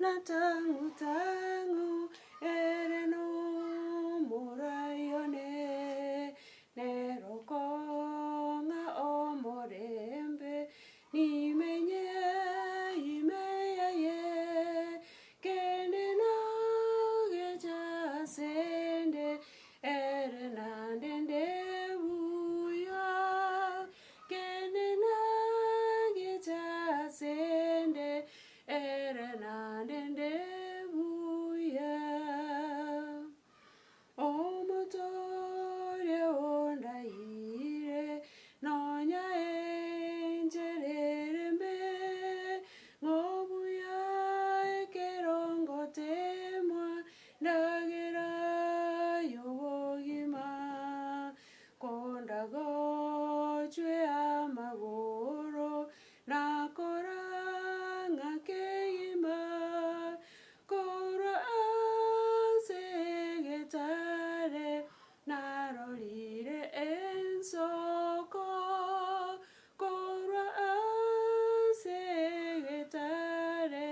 na tangu tangu ere no murayone nerokonga omorembe nimenye imeye kenena gejasende ere nandende buya kenena gejasende ere nandende buya omotore ondaire nonya enjererembe ngobuya ekerongo temwa ndagera yobogima kondagochwe amagoro nakora ng'akeima kora asegetare narorire ensoko kora asegetare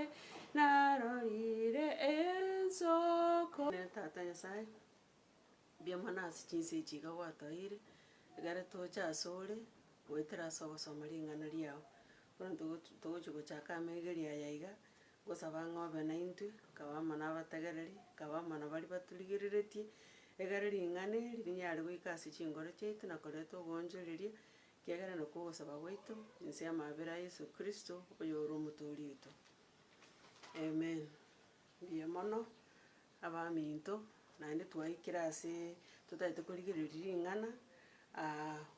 narorire ensoko tata Nyasaye biamana ase chinse chiga gwatoire egere tocha asore goetera ase ogosoma ring'ana riao bono togochi gochaka amaiga aya iga gosaba ng'obe na intwe kabamo na abategereri kabamo na baria baturigereretie egere ring'ana eri rinyare goika ase chingoro chiaito na koreta ogonchoreria kiagera noko ogosaba gwaito inse ya amabera ya Yesu Kristo oyo ore omotori oito. Amen. Mbuya mono abaminto naende twaikire ase totaete korigereria ring'ana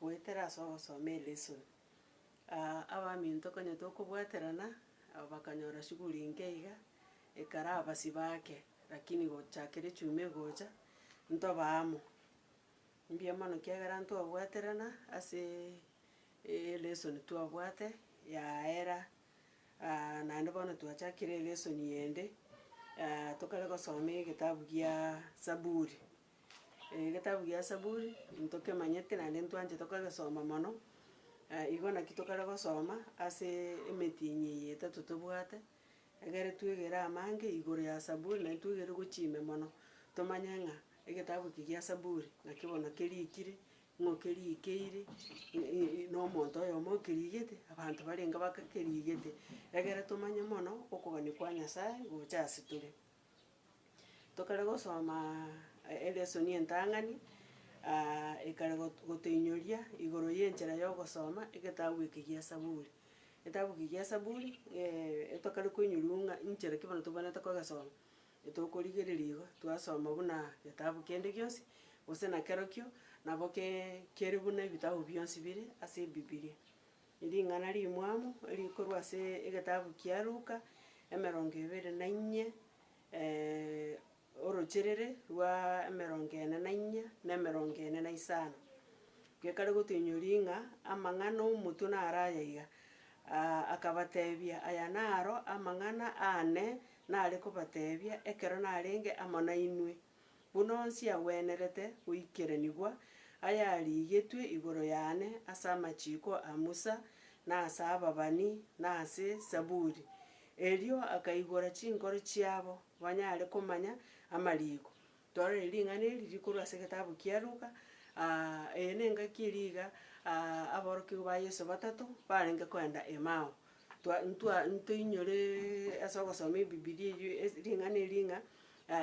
goetera ase ogosoma elesson. Abaminto konya tokobwaterana bakanyora shughuli inke iga ekara abasi bake lakini gochakera echiuma egocha ntoba amo. Mbuya mono kiagera ntwabwaterana ase elesson twabwate yaera naende bono twachakire elesson yende tokare gosoma egetabu gia Zaburi. Egetabu gia Zaburi ntokemanyete naende ntwanchete kogesoma mono igo naki tokare gosoma ase emetinyi eye etato tobwate egere twegere amange igoro ya Zaburi naende twegere gochia mono tomanye ng'a egetabu eki gia Zaburi naki bono kerikire ng'o kerikeire na omonto oyomo okerigete abanto barenge bakakerigete egere tomanye mono okogania kwa Nyasaye gocha ase tore. Tokare gosoma elesson entang'ani ekare gotoinyoria igoro ya enchera ya ogosoma egetabu eki gia Zaburi. Egetabu eki gia Zaburi etokare koinyoriwa ng'a inchera ki bono tobwenerete kogesoma etokorigereria igo twasoma buna getabu kende gionsi gose na kerokio nabo kere buna ebitabu bionsi bire ase ebibiria. Ring'ana rimwamo erikorwa ase egetabu kia Luka 24 orocherere rwa 44 na 45. Gekare gotoinyoria ng'a amang'ana omotwe naro aya iga akabatebia aya naro amang'ana ane nare kobatebia ekero narenge amo na inwe buna onsi agwenerete goikeraniwa ayarigetwe igoro yane ase amachiko a Musa na ase ababani na ase Zaburi. Erio akaigora chinkoro chiabo banyare komanya amariko. Torore ring'ana eri rikorwa ase egetabu kia Luka eye na engaki eria iga aborokia ba Yeso batato barenge koenda Emau. Ntoinyore ase ogosoma ebibiria eywo ring'ana eri ng'a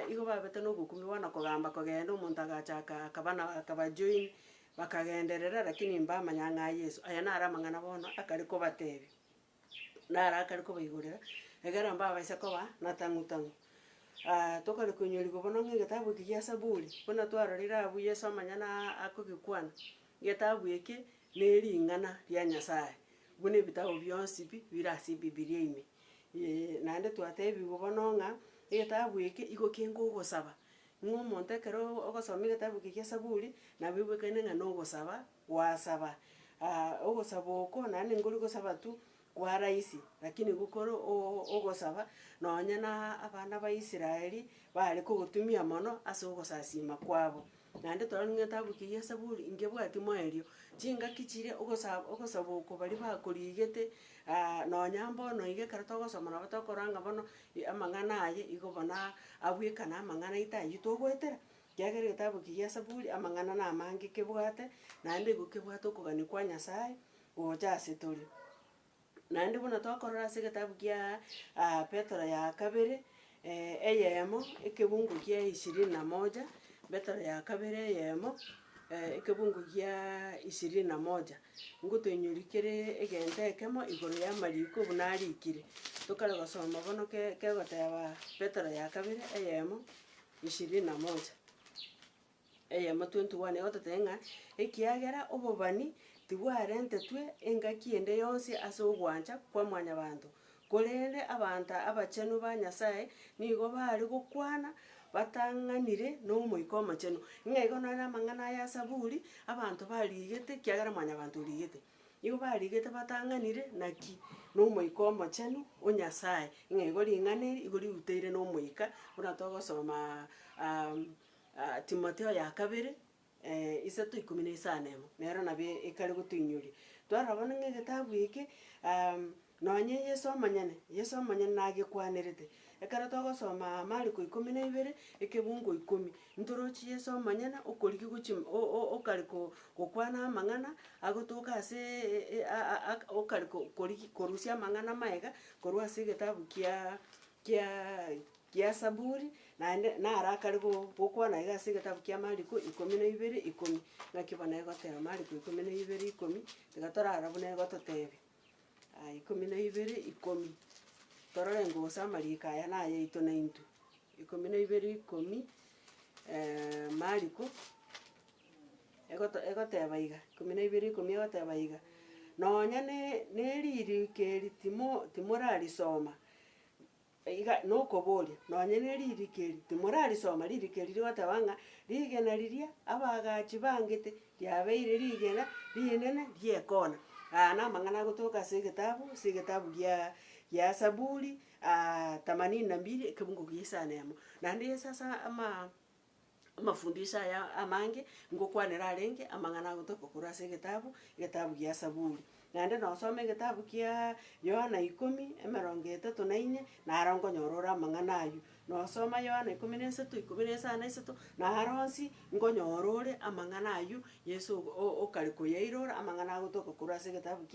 igo babete na ogokumi bono kogamba kogenda omonto agachaka akabajoin bakagenderera lakini mbamanya ng'a Yeso aya naro amang'ana bono akare kobatebia naro akare kobaigorera egere mbabaisa koba na tang'u tang'u. Tokare koinyoriwa bono ng'a egetabu eki gia Zaburi buna twarorire abwo Yeso amanyana akogekwana getabu eke na ering'ana ria Nyasaye buna ebitabu bionsi bire ase ebibiria ime. Naende twatebiwa bono ng'a egetabu eke igo kengogosaba ng'a omonto ekero ogosoma egetabu eke gia Zaburi nabo oboekane ng'a na ogosaba gwasaba. Ogosaba oko naende nkori gosaba tu kwa rahisi lakini gokore ogosaba nonya na abana ba Israeli bare kogotumia mono ase ogosasima kwabo. naende toro getabu kia esaburi ingebwati moerio chingaki chire ogosaba bari bakorigete nonya mbono iga ekero togosoma nabo tokorora bono amang'ana aye igo bono abwekana amang'ana aito aywo togoetera, kiagera egetabu ki gia esaburi amang'ana na amange kebwate, naende igo kebwate okogania kwa nyasaye gocha ase tore. Naende buna tokorora ase egetabu kia petero ya kabere eyemo ekebungo kia 21, petero ya kabere eyemo ekebungo gia 21, ngotoinyori kere egento ekemo igoro ya amariko buna arikire. Tokare gosoma bono kegoteba petero ya kabere eyemo 21, eyemo 21 egototebia ng'a ekiagera obobani tibwarentetwe engaki ende yonsi ase ogwancha kwa mwanyabanto, korende abanto abachenu ba nyasaye nigo bare gokwana batang'anire na omoika omochenu. Ng'a igo nore amang'ana aya esaburi abanto barigete kiagera mwanyabanto origete, igo barigete batang'anire naki na omoika omochenu o nyasaye, ng'a igo ring'ana eri igo riruteire na omoika buna togosoma timotheo ya kabere 3:15 nero nabwo ekare gotoinyoria. Twarora bono ng'a egetabu eke nonye Yeso omonyene nagekwanerete. Ekero togosoma Mariko 12 ekebungo 10, ntorochi Yeso omonyene okorigia gochi okare gokwana amang'ana agotoka ase okare korusia amang'ana maega korwa ase egetabu kia esaburi naende naro akare gokwana iga ase egetabu kia Mariko 12:10. Naki bono egoteba Mariko 12:10 tiga torara buna egototebia 12:10 torore gose amariko aya nayaito na intwe. 12:10 Mariko egoteba iga 12:10 egoteba iga, nonya na eririka eri timorarisoma iga nokoboria nonya na eririka eri timorarisoma, ririka eri rigoteba ng'a rigena riria abagachi bangete riabeire rigena rinene riekona. Na amang'ana agotoka ase egetabu gia esaburi 82 ekebungo gia 9. Naende ase amafundisho aya amange ngokwanera arenge amang'ana agotoka korwa ase egetabu gia esaburi. Naende nosoma egetabu kia Yohana 10:34 naro nkonyora ore amang'ana aywo, nosoma Yohana 13:13 naro onsi nkonyora ore amang'ana aywo Yeso okare koyaira ore amang'ana agotoka korwa ase egetabu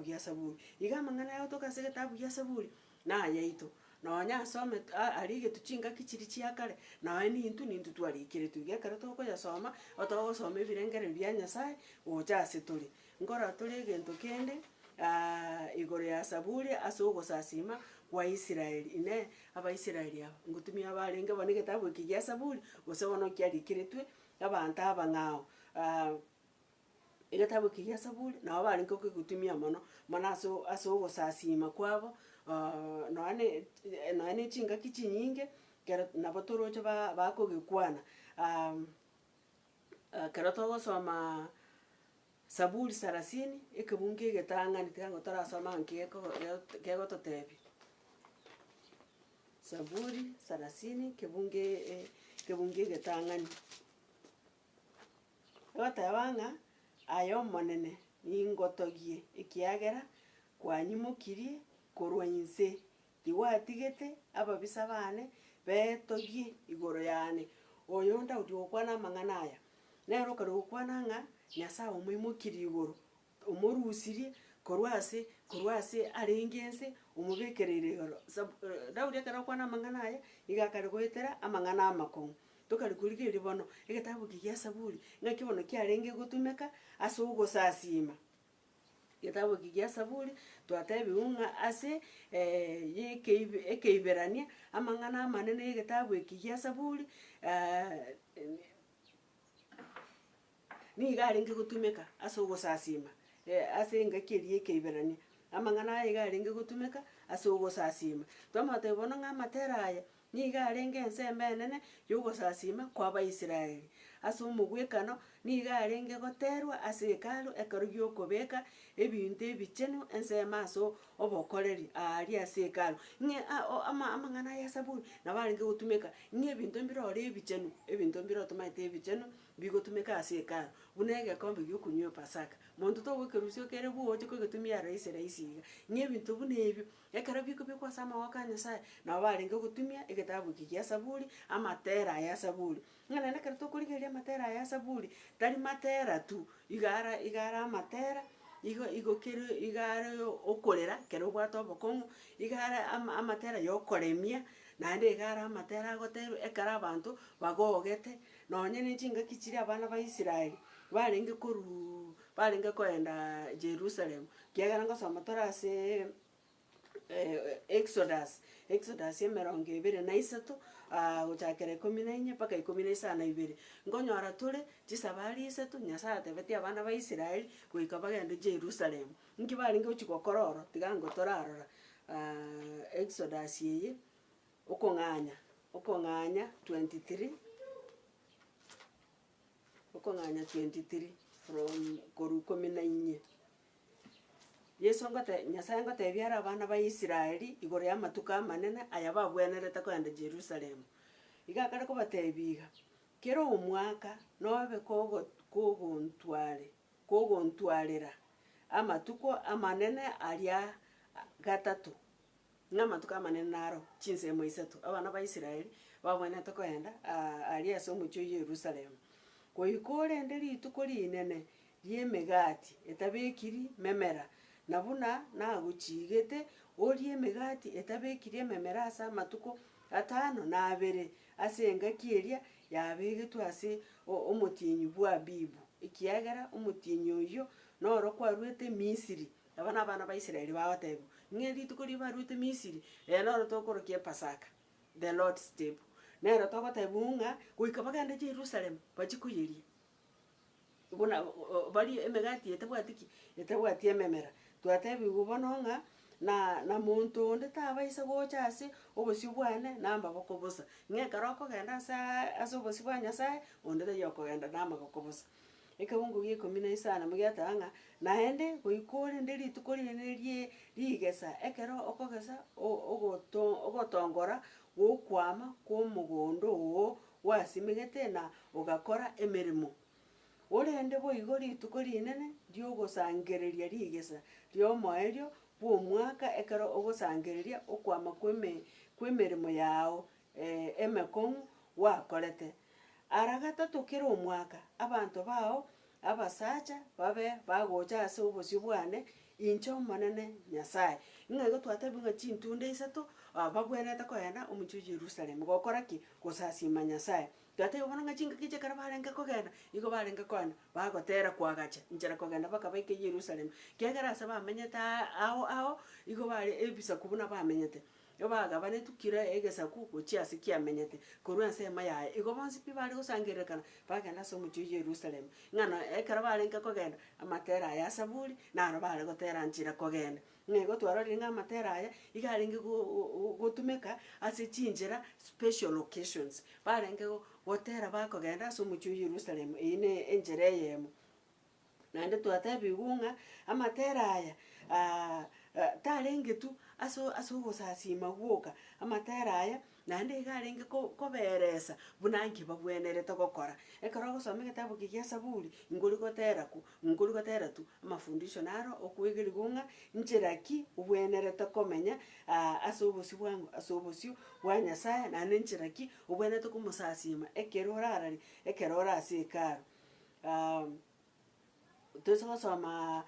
gia esaburi. Iga amang'ana agotoka ase egetabu gia esaburi nayaito, nonya asome arigetwe chingaki chiria chia kare naye nintwe twarikiretwe. Iga ekero tokoyasoma otogosoma ebirengereri bia Nyasaye gocha ase tore. Nkorora tore egento kende igoro ya esaburi ase ogosasima kwa Israeli. Abaisraeli aba ngotumia barenge bono egetabu eki gia esaburi gose bono kiarikiretwe abanto abang'ao. Egetabu eki gia esaburi nabo barenge kogotumia mono ase ogosasima kwabo, nonya na chingaki chinyinge kero nabo toroche bakogekwana. Kero togosoma Saburi 30 ekebungo egetang'ani tiga ngo torasoma ng'a kegototebia. Saburi 30 kebungo egetang'ani egoteba ng'a aye omonene ningotogie ekiagera kwanyimokirie korwa inse, tiwatigete ababisa bane betogie igoro yane. Oyo Daudi gokwana amang'ana aya, nero okare gokwana ng'a Nyasaye omoimokirie igoro, omorusirie korwa ase arenge ense omobekereire igoro. Daudi ekero okwana amang'ana aya iga akare goetera amang'ana amakong'u. Tokare korigereria bono egetabu eki gia esaburi ng'aki bono kiarenge gotumeka ase ogosasima. Egetabu eki gia esaburi twatebiwu ng'a ase ekeiberania amang'ana amanene egetabu eki gia esaburi niga arenge gotumeka ase ogosasima ase engaki eri ya ekeiberania. Amang'ana aya iga arenge gotumeka ase ogosasima. Twamotebia bono ng'a amatera aya niga arenge ensemo enene ya ogosasima kwa Abaisraeli. Ase omogwekano niga arenge goterwa ase hekalu ekero giokobeka ebinto ebichenu ensemo ase obokoreri aria ase hekalu. Ng'a amang'ana aya esaburi nabo arenge gotumeka ng'a ebinto mbirore ebichenu, ebinto mbire otomaete ebichenu bigotumeka ase ekaro buna egekombe giokunywa pasaka monto togokerusio kere bwoche kogetumia rahisi iga ng'a ebinto buna ebio ekero bikobekwa ase amaboko a Nyasaye nabo barenge gotumia egetabu eki gia saburi amatera aya saburi ng'a naende ekero tokorigereria amatera aya saburi tari matera tu igare amatera igare okorera kero obwate obokong'u igare amatera ya okoremia naende igare amatera agoteberwa ekero abanto bagogete nonye na chingaki chiria abana ba Israeli barenge koenda Jerusalem kiagera nkosoma tore ase Exodus 23 gochakera 14 mpaka 12 nkonyora tore chisabari isato Nyasaye atebetie abana ba Israeli goika bagende Jerusalem nki barenge gochi gokora ororo tiga ngo torarora Exodus eye okong'anya 23 from korwa 14 Nyasaye ngotebia are abana ba Israeli igoro ya amatuko amanene aya babwenerete koenda Jerusalem iga akare kobatebia iga kera omwaka nobe kogontwarera amatuko amanene aria gatato ng'a amatuko amanene naro chinsemo isato abana ba Israeli babwenete koenda aria ase omochie o Jerusalem goika orende rituko rinene ria emegati etabekiri memera na buna nagochigete orie emegati etabekiri ememera ase amatuko 52 ase engaki eria yabegetwe ase omotienyi bwa Abibu ekiagera omotienyi oyio noro kwarwete Misiri aba na abana ba Israeli bagotebiwa ng'a rituko ria barwete Misiri noro tokorokia epasaka the Lord's table nero togotebiwa ng'a goika bagende Jerusalem bachie koyeria buna bari emegati etabwati ememera twatebiwa bono ng'a na monto onde tabaisa gocha ase obosio bwane na amaboko bosa ng'a ekero okogenda ase obosio bwa Nyasaye onde taiyo okogenda na amaboko bosa ekebungo gia 15 nabo giateba ng'a naende goika orende rituko rinene rigesa ekero okogesa ogotongora gokwama kwa omogondo oo gwasimegete na ogakora emeremo orende boigo rituko rinene riogosangereria rigesa ria omoerio bwa omwaka ekero ogosangereria okwama kwa emeremo yago emekong'u gwakorete ara gatato kera omwaka abanto bao abasacha babe bagocha ase obosio bwane inche omonene Nyasaye ng'a igo twatebiwa ng'a chintunda isato babwenete koenda omochie o Jerusalem gokora ki gosasima Nyasaye twatebiwa bono ng'a chingaki echi ekero barenge kogenda igo barenge koenda bagotera koagacha inchera kogenda mpaka baike Jerusalem kiagera ase bamenyete ao igo bare ebisaku buna bamenyete igo bagabanetwa kira egesaku gochia ase kiamenyete korwa ensemo yaye igo bonsi pi bare gosangererekana bagenda ase omochie o Jerusalem ng'ana ekero barenge kogenda amatera aya asaburi naro bare gotera nchera kogenda ng'a igo twarorire ng'a amatera aya iga arenge gotumeka ase chinchera special occasions barenge gotera bakogenda ase omochie o Jerusalem eywo na enchera eyemo naende twatebiwa ng'a amatera aya tarenge tu ase ogosasima gwoka amatera aya naende iga arenge koberesa buna nki babwenerete gokora ekero ogosoma egetabu eki gia saburi nkori gotera tu amafundisho naro okoigeriwa ng'a nchera ki obwenerete komenya ase obosio bwa Nyasaye naende nchera ki obwenerete komosasima ekero orarari ekero ore ase ekaro toisa gosoma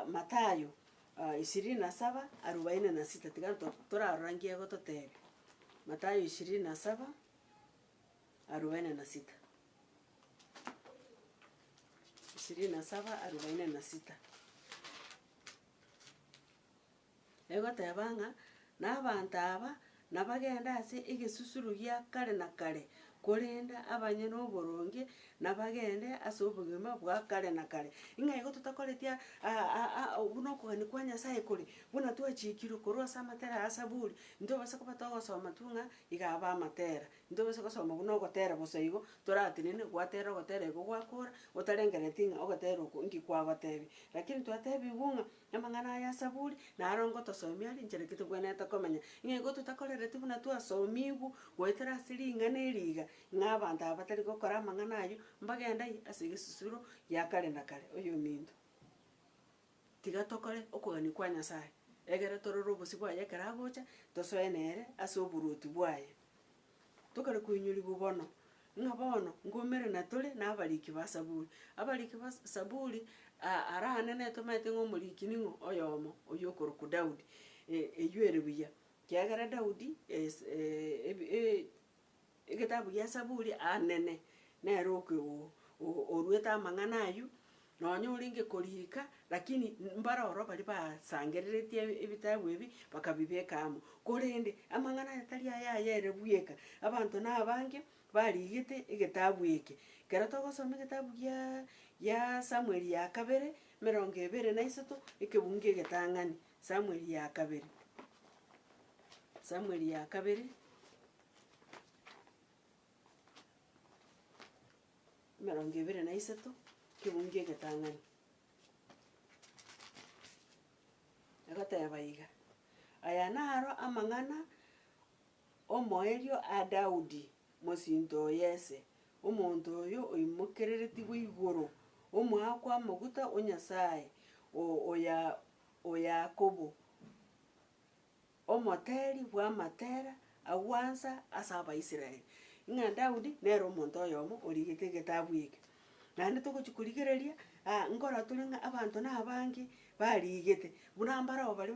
Mathayo 27:46 tiga torarora nkiego totebe Mathayo 27:46 27:46 egoteba ng'a na abanto aba nabagenda ase egesusuru gia kare na kare korenda abanyene oboronge nabagende ase obogima bwa kare na kare ng'a igo totakoretia buna okogania kwa Nyasaye kore buna twachikirwe korwa ase amatera ya saburi ntobasa koba togosoma tu ng'a iga aba amatera ntobese gosoma buna ogotera bosa igo toratenene gwatera ogotera igo gwakora otarengereti ng'a ogotera oko nki kwagotebi, lakini twatebiwu ng'a amang'ana aya saburi naro ngotosomia aria inche naki tobwenerete komenya ng'a igo totakorereti buna twasomiwu goetera ase ring'ana eri iga ng'a abanto aba batari gokora amang'ana aywo mbagenda ase egesusuro gia kare na kare oyominto. Tiga tokore okogania kwa Nyasaye, egere torore obosie bwaye ekero agocha, tosoe nere ase oboruoti bwaye. Tokare koinyoriwa bono, ng'a bono ngomerana tore na abariki ba saburi. Abariki ba saburi ara anene tomaete ng'a omoriki ning'o oyomo oywo okoroku Daudi, eywo ere buya. Kiagera Daudi egetabu gia saburi anene, nere oruete amang'ana aywo, nonya orenge korika, lakini mbaroro baria basangereretie ebitabu ebi bakabibeka amo. Korende amang'ana aya tari aya ere bweka, abanto na abange barigete egetabu eke. Ekero togosoma egetabu gia Samueli ya kabere 23 ekebungo egetang'ani. Samueli ya kabere, Samueli ya kabere 23 ekebungo egetang'ani. Egoteba iga, aya naro amang'ana omoerio a Daudi mosinto o Yese, omonto oyo oimokereretiwe igoro, omoakwa amaguta o Nyasaye, o Yakobo, omoteri bwa amatera agwansa ase Abaisraeli. Ng'a Daudi nere omonto oyomo origete egetabu eke. Naende togochia korigereria nkora tore ng'a abanto na abange barigete, buna mbarao baria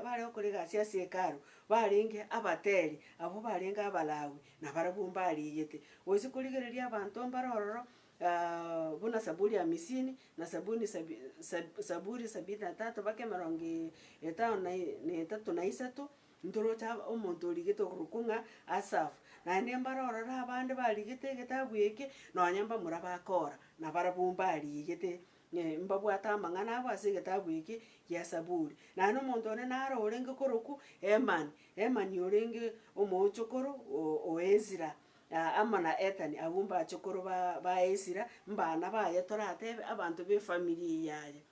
bare gokora egasi ase hekalu, barenge abateri, abwo barenge abalawi, nabarabwo mbarigete. Gose korigereria abanto mbare ororo buna Zaburi 50 na Zaburi 73 mpaka 53 ntorocha omonto origete okorokwa ng'a Asafu. Naende mbare ororo abande barigete egetabu eke, nonya mbamura ba Kora, nabarabwo mbarigete mbabwate amang'ana abo ase egetabu eke gia Saburi. Naende omonto one naro orenge korokwa Emani orenge omoochokoro o Ezra, amo na Etani abwo mbachokoro ba Ezra, mbana baye toratebe abanto ba efamiri yaye,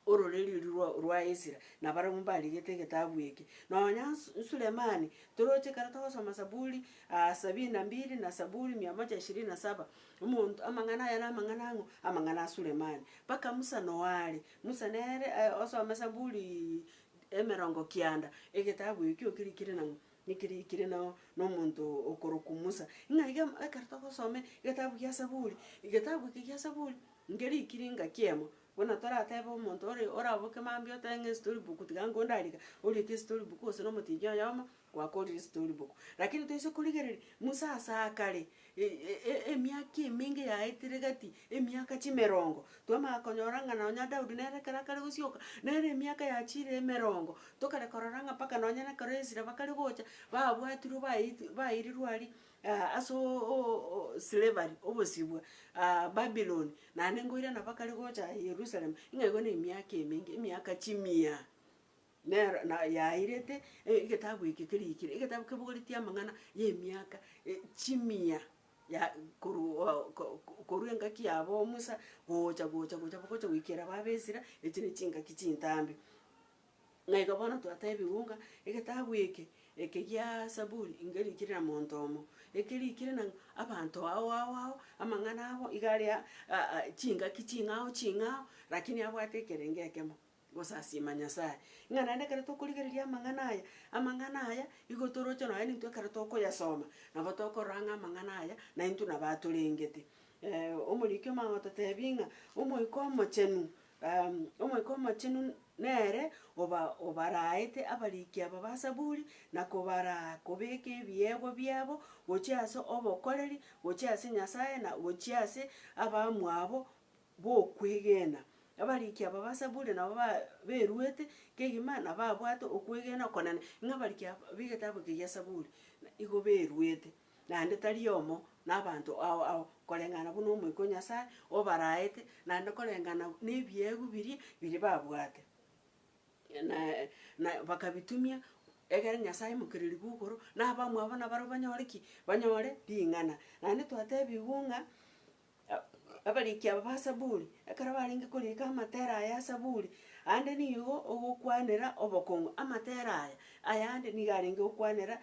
ororeri rwa Ezra, nabarabwo mbarigete egetabu eke. Nonya Sulemani, toroche ekero togosoma Zaburi 72 na Zaburi 127, omonto amang'ana aya na amang'ana ang'o, amang'ana a Sulemani. Mpaka Musa noare, Musa nere osome Zaburi 90 egetabu eki okirikire nang'o, ekirikire na omonto okorokwa Musa. Ng'a iga ekero togosome egetabu gia Saburi, egetabu eke gia Saburi ngerikire ngakiemo, buna toratebe omonto oraboke mambia otebe ng'a estorybuk tiga nkondarika orike estorybuk gose na omotienyi oyomo gwakorire estorybuk. Lakini toise korigereria Musa ase akare emiaka eminge yaetire gati emiaka 40, twamanya konyora ng'a nonya Daudi nere ekero akare gosioka, nere emiaka yachire 40, tokare korora ng'a mpaka nonya na ekero Ezra bakare gocha babwatirwe bairirwe aria ase slavery obosibwa Babylon, naende ngoirana bakare gocha Yerusalemu, ng'a igo na emiaka eminge, emiaka 100 nero yairete egetabu eke kerikire, egetabu kebogoreti amang'ana ya emiaka 100 ya korwa engaki yabo Musa gocha bogocha goikera babesira echi ne chingaki chintambe. Ng'a igo bono twatebiwu ng'a egetabu eke gia Saburi ngerikire na monto omo, ekerikire na abanto ao amang'ana abo iga aria chingaki ching'ao, lakini abwate ekerenge ekemo, gosasima Nyasaye. Ng'a naende ekero tokorigereria amang'ana aya igo toroche nonye intwe ekero tokoyasoma, nabo tokorora ng'a amang'ana aya naintwe nabo atorengete. Omoriki omanya gototebia ng'a omoika omochenu nere obaraete abariki aba ba Saburi na kobeka ebiego biabo gochia ase obokoreri, gochia ase Nyasaye na gochia ase abamwabo bokwegena. Abariki aba ba Saburi nabo beruete kegima nabo abwate okwegena okonene. Ng'a abariki aba ba egetabu eke gia Saburi igo beruete, naende tari omo na abanto ao koreng'ana buna omoika o Nyasaye obaraete, naende koreng'ana na ebiegu biria babwate. Na bakabitumia egere nyasaye mokereri gukoro na abamwe abana baro banyore ki banyore ring'ana naende twatebiwu ng'a abariki aba basaburi ekero barenge korika amatera aya asaburi ande nigo ogokwanera obokong'u amatera aya ayande niga arenge gokwanera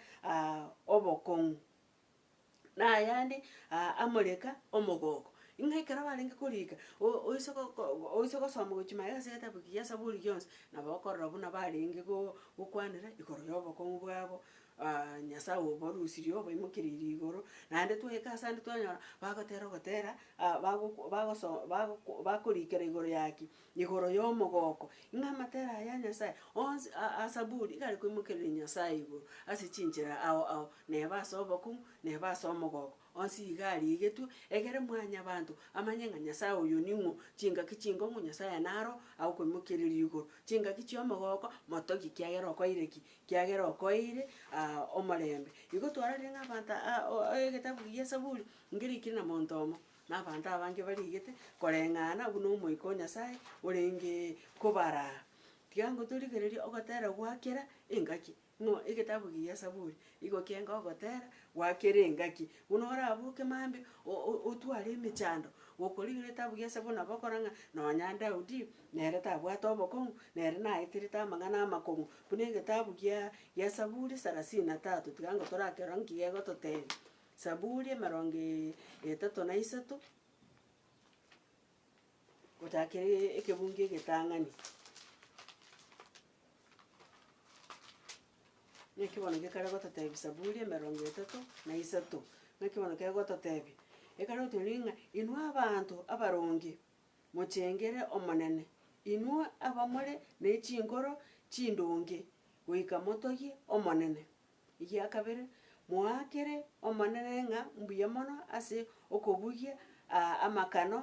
obokong'u na ayande amoreka omogoko ing'e ekero barenge korika oise gosoma gochia ase egetabu kia saburi gionsi nabo okorora buna barenge gokwanera igoro ya obokong'u bwabo nyasaye oborusirie obaimokereirie igoro naende twaika ase ande twanyora bagotera bakorikera igoro ya ki igoro ya omogoko ng'a amatera aya nyasaye onsi asaburi iga are koimokereria nyasaye igoro ase chinchera ao neba ase obokong'u neba ase omogoko onsi iga arigetwe egere mwanyabanto amanye ng'a nyasaye oyo ning'o chingaki chingong'u nyasaye naro agokoimokereria igoro chingaki chia omogoko motogi kiagera okoire ki kiagera okoire omorembe igo twarorire ng'a abanto egetabu gia esaburi ngerikire na monto omo na abanto abange barigete koreng'ana buna omoika o nyasaye orenge kobaraa tiga ngotorigereria ogotera gwakera engaki ng'o egetabu gia esaburi igo kianga ogotera gwakera engaki buna oraboke mambia otware emechando gokorigerera etabu gia esaburi nabo okora ng'a nonya daudi nere tabwate obokong'u nere naeterete amang'ana amakong'u buna egetabu gia esaburi 33 tiga ngo torakera nki gegototebia saburi 33 gochakera ekebungo egetang'ani nekibono gekare gototebia saburi 33 nekibono kegototebia ekero otoria ng'a inwe abanto abaronge mochengere omonene inwe abamore na echingoro chindonge goika motogie omonene egia kabere moakere omonene ng'a mbuya mono ase okobugia amakano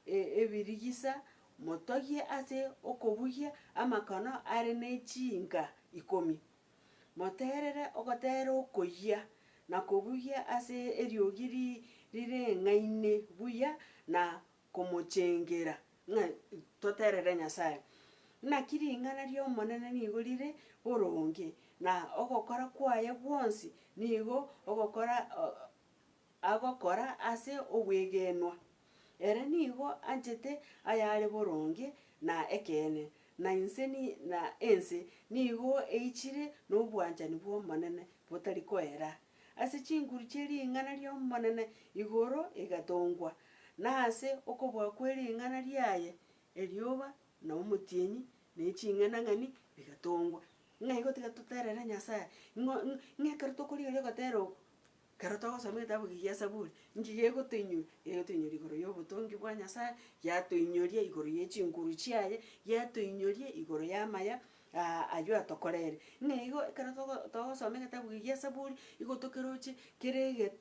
ebirigisa motogie ase okobugia amakano are na echinga 10 moterere ogotera okoyia na kobugia ase eriogi rire eng'aine buya na komochengera ng'a toterere nyasaye naki ring'ana ria omonene nigo rire boronge na ogokora kwaye bwonsi nigo ogokora agokora ase obwegenwa ere nigo anchete ayare boronge na ekene na inse na ense nigo eichire na obwanchani bwa omonene botari koera ase chinguru chia ring'ana ria omonene igoro egatongwa na ase okobua kwa ring'ana riaye erioba na omotienyi na eching'enang'ani bigatongwa ng'a igo tiga toterere nyasaye ng'a ekero tokorigeria ogotera obo kero togosoma egetabu gia esaburi inki gegotoinyora gegotoinyora igoro ya obotongi bwa nyasaye yatoinyoria igoro ya echinguru chiaye yatoinyoria igoro ya amaya aywo atokorere ng'a igo ekero togosoma egetabu gia esaburi igo tokeroche kere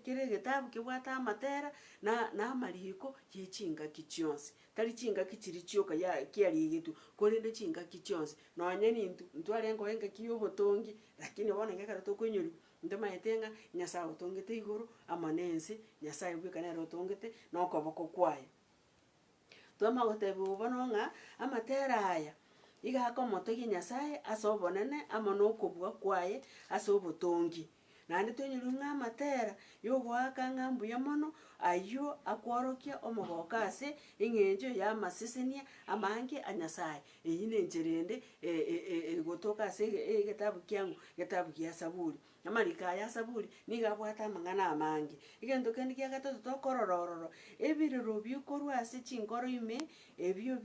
egetabu kebwate amatera na amariko ya echingaki chionsi tari chingaki chiria chioka kiarigetwe korende chingaki chionsi nonya intwe ntwarenge engaki ya obotongi lakini bono iga ekero tokoinyoriwa ntomaete ng'a nyasaye otongete igoro amo na ense nyasaye bweka nere otongete na okoboko kwaye twamanya gotebiwa bono ng'a amatera aya iga akomotogia nyasaye ase obonene amo na okobua kwaye ase obotongi naende tonyoriwu ng'a amatera ya ogoaka ng'a mbuya mono aywo akworokia omogoko ase eng'encho ya amasesenia amange a nyasaye eywo na enchera ende egotoka ase egetabu kiang'u getabu gia esaburi amariko aya asaburi nigo abwate amang'ana amange egento kende kia gatato tokorora ororo ebirero bikorwa ase chingoro ime ebio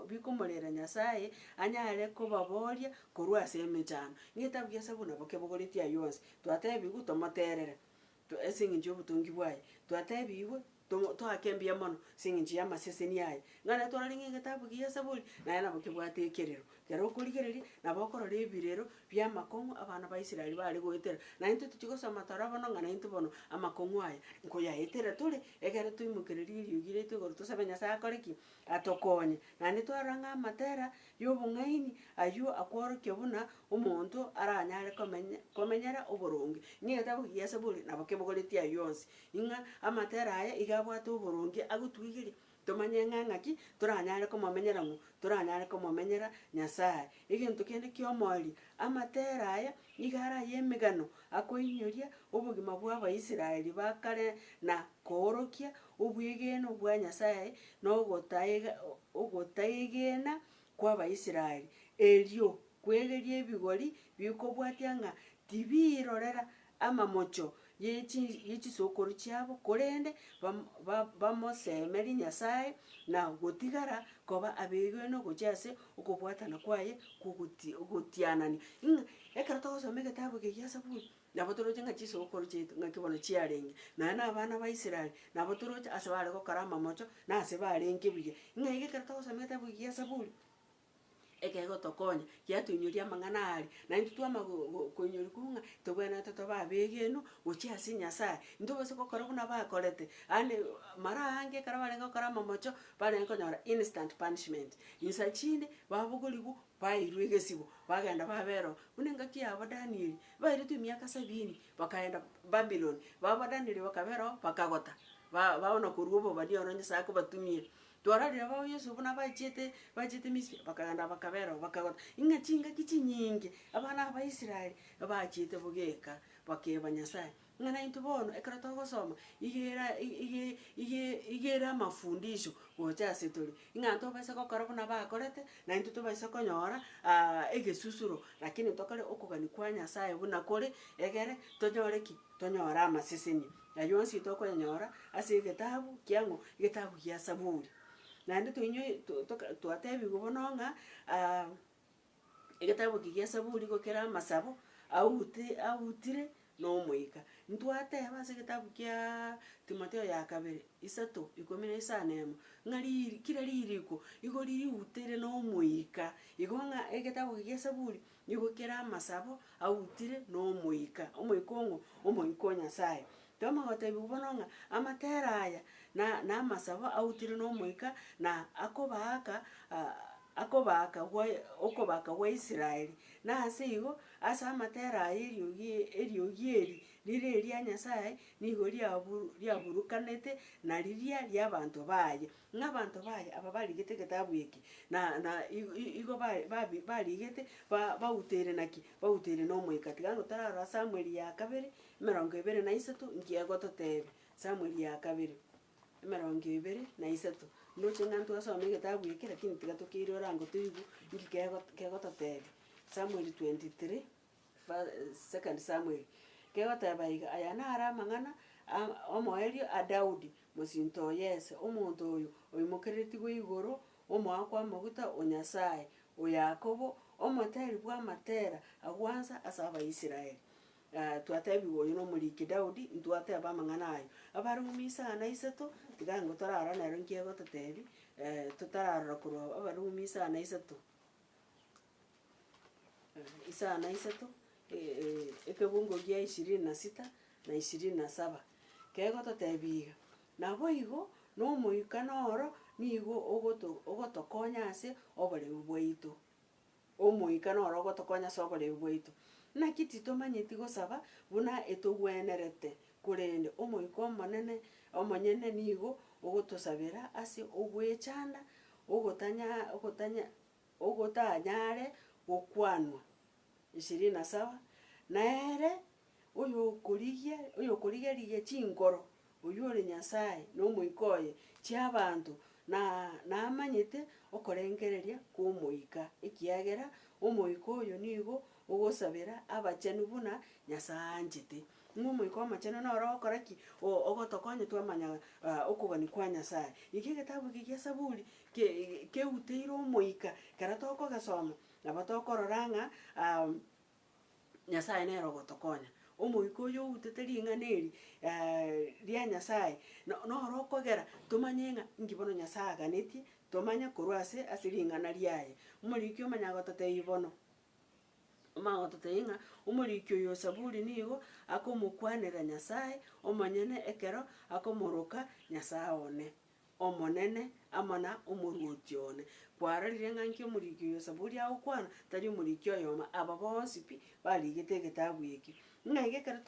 bikomorera nyasaye anyare kobaboria korwa ase emechando ng'egetabu gia esaburi nabo kebogoretie aywo onsi twatebiwu tomoterere ase eng'encho ya obotongi bwaye twatebiwe toake mbuya mono ase eng'encho ya amaseseni aye ng'ana twarorire ng'a egetabu gia esaburi naye nabo kebwate ekerero kero okorigereria nabo okorora ebirero bia amakong'u abana ba israeli bare goetera naintwe tochigosoma tora bono ng'a naintwe bono amakong'u aya nkoyaetera tore egere toimokererie eriogi riaito igoro tosabe nyasaye akore ki atokonye naende twarora ng'a amatera ya obong'aini aywo akworokia buna omonto aranyare komenyera oboronge ng'a egetabu gia esaburi nabo kebogoretie aywo onsi ng'a amatera aya iga abwate oboronge agotwigeria tomanye ng'ang'aki toranyare komomenyera ng'o toranyare komomenyera Nyasaye. Egento kende kia omoerio amatera aya iga araye emegano akoinyoria obogima bwa Abaisraeli ba kare na koorokia obwegeno bwa Nyasaye na ogotaegena kwa Abaisraeli. Erio kwegeria ebigori bikobwatia ng'a tibirorera amamocho ye chisokoro chiabo korende bamosemeri Nyasaye na gotigara koba abegene gochia ase okobwatana kwaye ogotianani. Ng'a ekero togosoma egetabu eke gia Zaburi nabo toroche ng'a chisokoro chiaito ng'aki bono chiarenge naende na abana ba Israeli nabo toroche ase bare gokora amamocho na ase barenge buya. Ng'a iga ekero togosoma egetabu eke gia Zaburi ekegotokonya giatoinyoria amang'ana aria naintwe twama koinyori kung'a tobwenerete toba abegenu gochia ase Nyasaye ntobose gokora buna bakorete ande mara aange ekero barenge gokora amamocho barenge konyora instant punishment insa chinde babogoriwa bairwa egesibo bagenda baberwa buna engaki yabo Danieli bairetwe emiaka 70 bakaenda Babylon baba Danieli bakaberwa bakagota baona korwa obobani oro Nyasaye akobatumia twarorire bao Yesu buna bachiete Misiri bakagenda bakaberwa bakagota. Ng'a chingaki chinyinge abana ba Israeli bachiete bogeka bakeba Nyasaye. Ng'a naintwe bono ekero togosoma igera amafundisho gocha ase tore ng'a ntobasa gokora buna bakorete naintwe tobaisa konyora egesusuro lakini tokore okogani kwa Nyasaye buna kore egere tonyore ki tonyore amaseseni aywo onsi tokonyora ase egetabu kia ng'o egetabu gia Zaburi. Naende twatebiwa bono ng'a egetabu eki gia Zaburi gokera amasabo autire na omoika. Ntwateba ase egetabu kia Timotheo ya kabere 3:19 ng'a kera ririko igo riutire na omoika igo ng'a egetabu eki gia Zaburi igo kera amasabo autire na omoika ong'o omoika o Nyasaye. Twama gotebiwa bono ng'a amatera aya na amasabo autire na omoika na okobaka gwa Israeli na ase igo ase amatera aya eriogi eri rire eria Nyasaye nigo riaburukanete na riria ria abanto baye. Ng'a abanto baye aba barigete egetabu eki na igo barigete bauteire naki bauteire na omoika. Tiga ng'a torarora Samueli ya kabere 23 nki egototebia Samueli ya kabere 23 ndoche ng'a twasoma egetabu eki lakini tiga tokeirora ango toigwa nki kegototebia Samuel 23 2 Samuel kegoteba iga aya nare amang'ana omoerio a Daudi mosinto o Yese omonto oyo oimokeretiwe igoro omoakwa amaguta o Nyasaye o Yakobo omoteri bwa amatera agwansa ase Abaisraeli. Twatebiwa oyo na omoriki Daudi ntwateba amang'ana ayo. Abarumi 3 tiga ng'a torarora nero nki egototebia totararora korwa Abarumi 3 ekebungo gia 26 na 27 kegototebia iga nabo igo na omoika noro nigo ogotokonya ase oboremu bwaito. Omoika noro ogotokonya ase oboremu bwaito. Naki titomanyeti gosaba buna etogwenerete korende omoika omonyene nigo ogotosabera ase ogwechanda ogotanyare gokwanwa 27 nere oyo okorigeria chingoro oywo ore Nyasaye na omoika oye chia abanto na amanyete okorengereria kwa omoika ekiagera omoika oyo nigo ogosabera abachenu buna Nyasaye anchete. Ng'a omoika omochenu noro ogokora ki ogotokonya twamanya okogani kwa Nyasaye. Iga egetabu eki gia Zaburi keuteire omoika kera tokogesoma nabo tokorora ng'a Nyasaye nere ogotokonya. Omoika oyo outete ring'ana eri ria Nyasaye noro okogera tomanye ng'a nki bono Nyasaye aganetie tomanye korwa ase ring'ana riaye. Omoriki omanya gototebia bono ng'a omoriki oyo Zaburi nigo akomokwanera Nyasaye omonyene ekero akomoroka Nyasaye one omonene amo na omoruoti one. Kwarorire ng'a nki omoriki oyo Zaburi agokwana tari omoriki oyomo aba bonsi pi barigete egetabu eki. ng'aige kare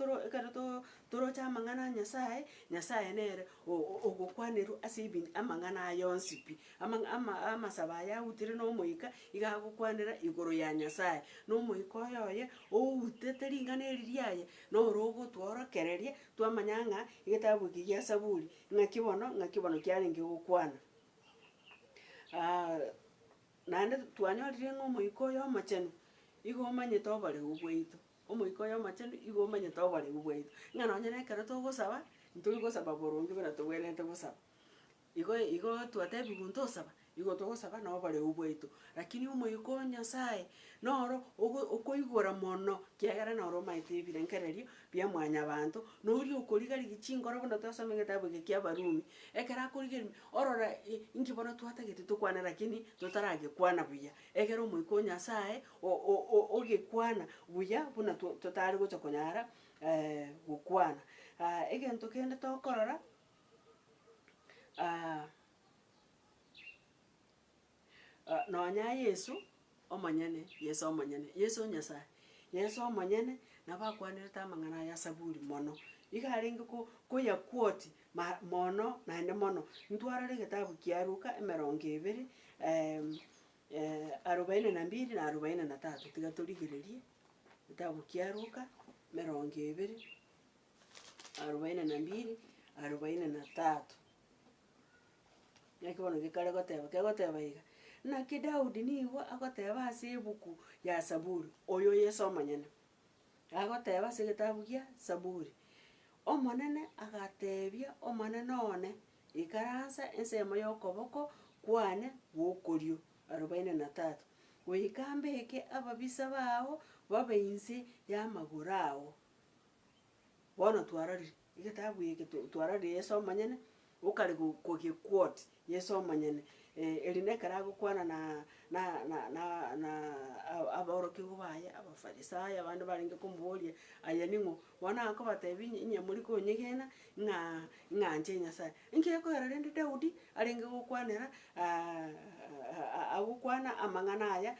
toro cha amang'ana nyasaye nere ogokwaneru ase ebinto amang'ana yonsi pi amasaba yautire na omoika iga agokwanera igoro ya nyasaye na omoika oyoye outete ring'ana eri riaye noro ogotworokereria twamanya ng'a egetabu eki gia saburi ng'aki bono kiarenge gokwana. Naende twanyorire ng'a omoika oyo omochenu igo omanyete oboremu bwaito, omoika oyo omochenu igo omanyete oboremu bwaito, ng'a nonye na ekero togosaba ntorigosaba boronge buna tobwenerete gosaba. Igo twatebiwu ntosaba, igo togosaba na oboremu bwaito, lakini omoika o nyasaye noro okoigora mono kiagera noro omaete ebirengererio bia mwanyabanto, noria okorigarigia chingoro buna twasoma egetabu eke kia abarumi, ekero akorigereria orora inki bono twatagete tokwane lakini totaragekwana buya, egere omoika o nyasaye ogekwana buya buna totare gocha konyara gokwana. Egento kende tokorora nonya Yesu omonyene, Yesu omonyene, Yesu o nyasaye, Yesu omonyene nabo akwanerete amang'ana aya saburi mono, iga arenge koyaquoti mono naende mono. Ntwarore egetabu kia Luka 22 42 na 43, tiga torigererie getabu kia Luka 22 42 43. Naki bono gekare goteba kegoteba iga, naki Daudi nigo agoteba ase ebuku ya saburi, oyo Yesu omonyene, agoteba ase egetabu gia saburi, omonene agatebia omonene one ikaransa ensemo ya okoboko kwane gwokorio 43, goika mbeke ababisa bao babe inse ya amagoro ao. Bono twarorire egetabu eke twarorire Yesu omonyene okare kogequote Yesu omonyene, eri nekero agokwana na aborokigwa baye abafarisayo abande barenge komoboria aye ning'o, bono akobatebia inye mori konyegena ng'a inche nyasaye. Inki gekogera rende Daudi arenge gokwanera agokwana amang'ana aya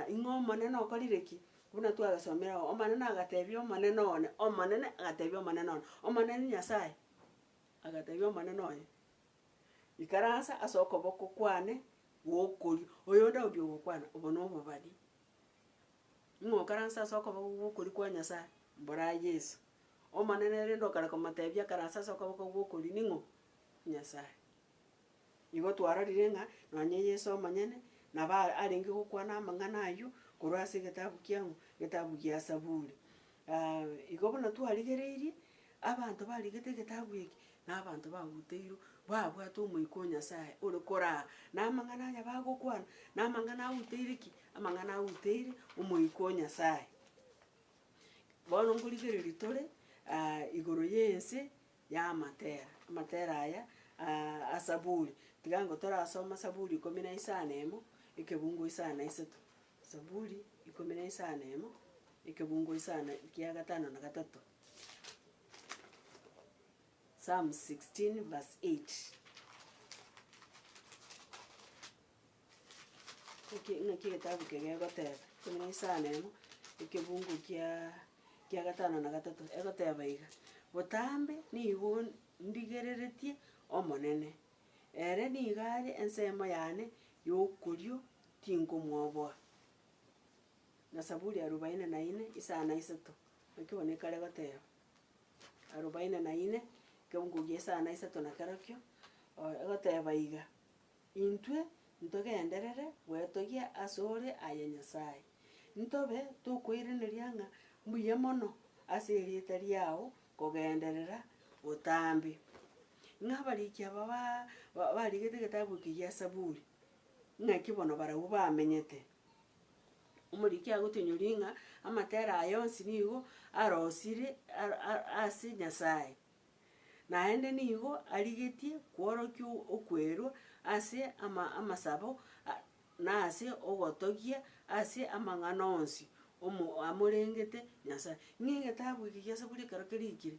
ing'o omonene okorire ki, buna twagesomere omonene agatebia omonene one, omonene agatebia omonene one, omonene nyasaye agatebia omonene oye ikaransa ase okoboko kwane gwokorio. Oyo Daudi ogokwana obo na obobani, ng'o okaransa ase okoboko gwokorio kwa nyasaye, mbora Yesu. Omonene rende okare komotebia akaransa ase okoboko gwokorio ning'o? Nyasaye. Igo twarorire ng'a nonye Yesu omonyene nabo arenge gokwana amang'ana aywo korwa ase egetabu kia ng'o, getabu gia saburi. Igo buna twarigereirie abanto barigete egetabu eki na abanto baguteirwe babwata omoika o nyasaye ore koraa na amang'ana aya bagokwana na amang'ana auteire ki, amang'ana auteire omoika o nyasaye. Bono nkorigereria tore igoro ya ense ya amatera aya asaburi, tiga ngo torasoma saburi 11 ekebungo 3, saburi 11 ekebungo 3 kia 5 na 3. Psalm 16 verse 8. Ng'aki egetabu kegegoteba 11 ekebungo kia 5 na 3 egoteba iga, botambe nigo ndigereretie omonene, ere nigo are ensemo yane ya okorio tinkomwoboa. Na saburi 44 3, naki bono ekare goteba 44 ekebungo gia 3 na kerokio egoteba iga, intwe ntogenderere goetogia ase ore aye nyasaye, ntobe tokoiraneria ng'a mbuya mono ase erieta riao kogenderera botambe. Ng'a abariki aba barigete egetabu eki gia saburi, ng'aki bono barabwo bamenyete. Omoriki agotenyoria ng'a amatera aya onsi nigo arosire ase nyasaye, naende nigo arigetie kworokia okwerwa ase amasabo na ase ogotogia ase amang'ana onsi amorengete nyasaye. Ng'a egetabu eki gia saburi ekero kerikire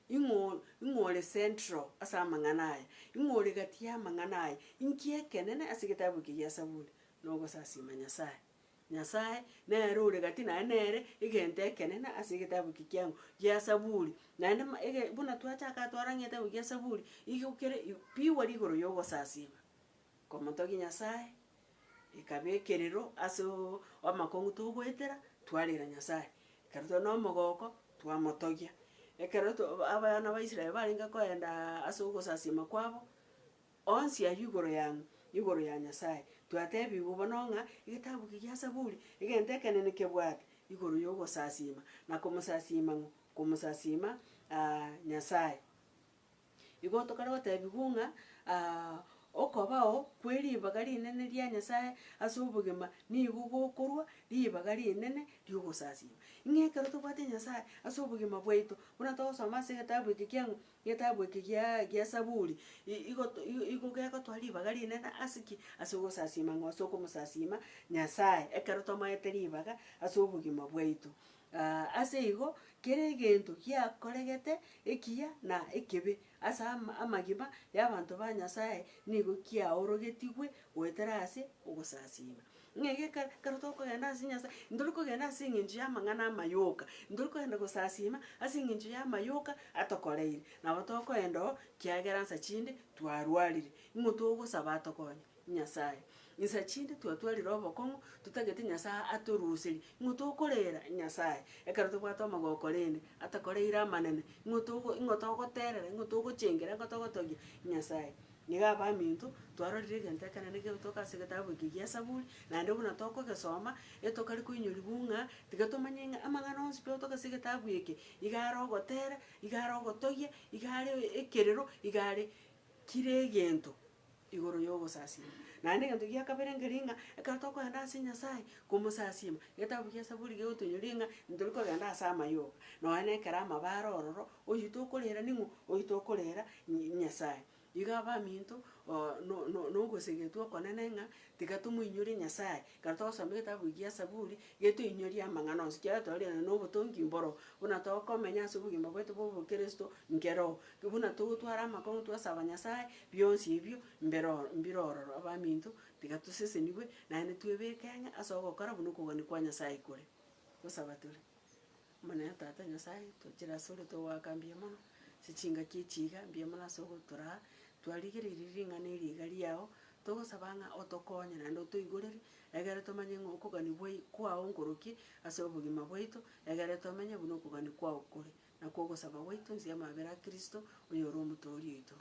ing'o ore central ase amang'ana aya, ing'o ore gati ya amang'ana aya, inki ekenene ase egetabu eki gia saburi, nogosasima nyasaye Nyasaye nere ore gati na nere igente ekenena ase egetabu kikiango gia Saburi naende buna twachaka twarang'ia egetabu gia Saburi igokere piwa rigoro ya ogosasima komotogia Nyasaye ekaba ekerero ase amakong'u togoetera twarera Nyasaye ekero tore na omogoko twamotogia ekero abana ba Israeli barenge koenda ase ogosasima kwabo onsi aywo igoro ya Nyasaye twatebiwu bono ng'a egetabu ki gia Saburi egento ekenene kebwate igoro ya ogosasima na komosasima ng'o komosasima Nyasaye. Igo tokare gotebiwa ng'a okobao kwa eribaga rinene ria Nyasaye ase obogima nigo gokorwa ribaga rinene ria ogosasima. Ng'a ekero tobwate Nyasaye ase obogima bwaito buna togosoma ase egetabu eke kiang'o egetabu eke gia Saburi igo gegotwara ribaga rinene ase ki ase ogosasima ng'o ase okomosasima Nyasaye ekero tomaete ribaga ase obogima bwaito. Ase igo kera egento giakoregete ekiya na ekebe ase amagima ya abanto ba Nyasaye nigo kiaorogetigwe goetera ase ogosasima. Ng'a ekero tokogenda ase Nyasaye ntori kogenda ase eng'encho ya amang'ana amayoka ntori kogenda gosasima ase eng'encho ya amayoka atokoreire nabo tokoenda oo kiagera nsa chinde twarwarire ng'o togosaba atokonye Nyasaye. Nsa chinde twatwarire obokong'u totagete Nyasaye atoruserie ng'o tokorera Nyasaye ekero tobwate omogoko rende atakoreire amanene ng'o togoterera ng'o togochengera ng'o togotogia Nyasaye. Iga abaminto twarorire egento ekenene gegotoka ase egetabu eke gia Saburi naende buna tokogesoma etokare koinyoriwa ng'a tiga tomanye ng'a amang'ana onsi pi ase egetabu eke iga are ogotera iga are ogotogia iga are ekerero iga are kira egento igoro ya ogosasima. Naende egento gia kabere nkeri ng'a ekero tokogenda ase Nyasaye komosasima egetabu gia Saburi gegotoinyoria ng'a ntori kogenda ase amayoka nonye na ekero amabare ororo oywo tokorera ning'o oywo tokorera Nyasaye. Iga abaminto na ogosegetwa okonene ng'a tiga tomoinyorie Nyasaye ekero togosoma egetabu gia Saburi getoinyorie amang'ana onsi kiagera twarorire na obotongi mboro buna tokomenya ase obogima bwaito bwa obokristo nkero buna togotwara amakong'u twasaba Nyasaye bionsi ebio mbire ororo abaminto tiga toseseniwe naende twebeke ang'e ase ogokora buna okogania kwa Nyasaye kore. Gosaba tore. Omonene tata Nyasaye tochire asore togoaka mbuya mono ase chingaki echi iga mbuya mono ase ogotoraa twarigereiri ring'ana eri iga riao togosaba ng'a otokonye naende otoigoreri egere tomanye ng'a okogania kwao nkoroki ase obogima bwaito egere tomenye buna okogania kwao kore nakwo ogosaba gwaito nsi ya amabera a Kristo oyo ore omotori oito.